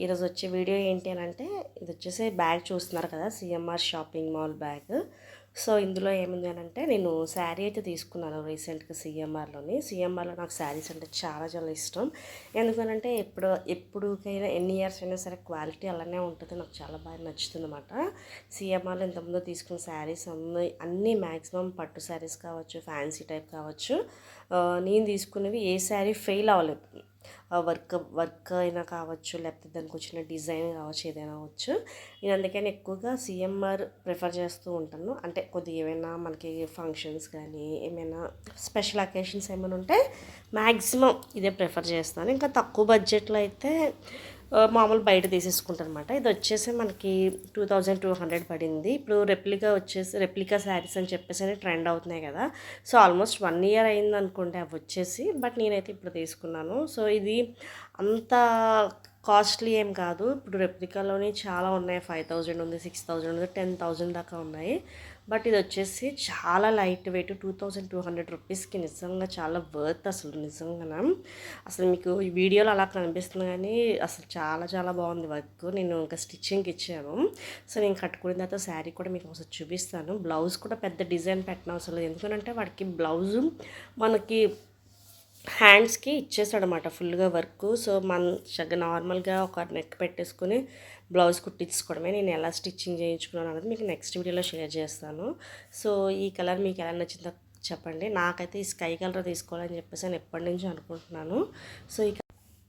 ఈరోజు వచ్చే వీడియో ఏంటి అని అంటే ఇది వచ్చేసి బ్యాగ్ చూస్తున్నారు కదా, CMR shopping mall bag. So ఇందులో ఏముంది అని అంటే నేను శారీ అయితే తీసుకున్నాను రీసెంట్గా సిఎంఆర్లో నాకు శారీస్ అంటే చాలా చాలా ఇష్టం. ఎందుకనంటే ఎప్పుడుకైనా ఎన్ని ఇయర్స్ అయినా సరే క్వాలిటీ అలానే ఉంటుంది, నాకు చాలా బాగా నచ్చుతుంది అనమాట. సిఎంఆర్లో ఇంతకుముందు తీసుకున్న శారీస్ అన్నీ మ్యాక్సిమం పట్టు శారీస్ కావచ్చు, ఫ్యాన్సీ టైప్ కావచ్చు. నేను తీసుకున్నవి ఏ శారీ ఫెయిల్ అవ్వలేదు. వర్క్ అయినా కావచ్చు, లేకపోతే దానికి వచ్చిన డిజైన్ కావచ్చు, ఏదైనా అవ్వచ్చు. నేను అందుకని ఎక్కువగా సిఎంఆర్ ప్రిఫర్ చేస్తూ ఉంటాను. అంటే కొద్దిగా ఏమైనా మనకి ఫంక్షన్స్ కానీ ఏమైనా స్పెషల్ అకేషన్స్ ఏమైనా ఉంటే మ్యాక్సిమం ఇదే ప్రిఫర్ చేస్తాను. ఇంకా తక్కువ బడ్జెట్లో అయితే మామూలు బయట తీసేసుకుంటాను అనమాట. ఇది వచ్చేసి మనకి 2200 పడింది. ఇప్పుడు రెప్లికా శారీస్ అని చెప్పేసి ట్రెండ్ అవుతున్నాయి కదా. సో ఆల్మోస్ట్ 1 ఇయర్ అయింది అనుకోండి అవి వచ్చేసి. బట్ నేనైతే ఇప్పుడు తీసుకున్నాను. సో ఇది అంత కాస్ట్లీ ఏం కాదు. ఇప్పుడు రెప్లికాలోనే చాలా ఉన్నాయి. 5000 ఉంది, 6000 ఉంది, 10,000 దాకా ఉన్నాయి. బట్ ఇది వచ్చేసి చాలా లైట్ వెయిట్, 2200 రూపీస్కి నిజంగా చాలా వర్త్ అసలు. నిజంగా అసలు మీకు ఈ వీడియోలో అలా కనిపిస్తుంది కానీ అసలు చాలా చాలా బాగుంది వర్క్. నేను ఇంకా స్టిచ్చింగ్కి ఇచ్చాను. సో నేను కట్టుకున్న తర్వాత శారీ కూడా మీకు ఒకసారి చూపిస్తాను. బ్లౌజ్ కూడా పెద్ద డిజైన్ పెట్టిన అవసరం లేదు, ఎందుకంటే వాడికి బ్లౌజు మనకి హ్యాండ్స్కి ఇచ్చేసాడనమాట ఫుల్గా వర్క్. సో నార్మల్గా ఒక నెక్ పెట్టేసుకుని బ్లౌజ్ కుట్టించుకోవడమే. నేను ఎలా స్టిచ్చింగ్ చేయించుకున్నాను అనేది మీకు నెక్స్ట్ వీడియోలో షేర్ చేస్తాను. సో ఈ కలర్ మీకు ఎలా నచ్చిందో చెప్పండి. నాకైతే ఈ స్కై కలర్ తీసుకోవాలని చెప్పేసి నేను ఎప్పటి నుంచో అనుకుంటున్నాను. సో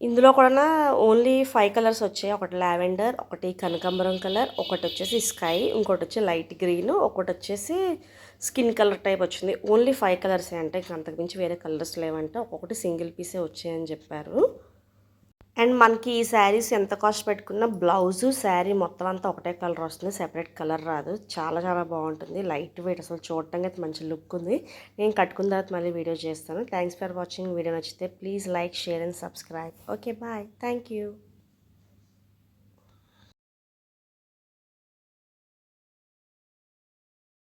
ఇందులో కూడా ఓన్లీ 5 కలర్స్ వచ్చాయి. ఒకటి లావెండర్, ఒకటి కనకాంబరం కలర్, ఒకటి వచ్చేసి స్కై, ఇంకోటి వచ్చి లైట్ గ్రీన్, ఒకటి వచ్చేసి స్కిన్ కలర్ టైప్ వచ్చింది. ఓన్లీ 5 కలర్సే, అంటే అంతకుమించి వేరే కలర్స్ లేవంటే. ఒక్కొక్కటి సింగిల్ పీసే వచ్చాయని చెప్పారు. అండ్ మనకి ఈ శారీస్ ఎంత కాస్ట్ పెట్టుకున్నా బ్లౌజు శారీ మొత్తం అంతా ఒకటే కలర్ వస్తుంది, సెపరేట్ కలర్ రాదు. చాలా చాలా బాగుంటుంది, లైట్ వెయిట్, అసలు చూడటానికి అయితే మంచి లుక్ ఉంది. నేను కట్టుకున్న తర్వాత మళ్ళీ వీడియో చేస్తాను. Thanks for watching. వీడియో నచ్చితే please like, share and subscribe. Okay bye, thank you.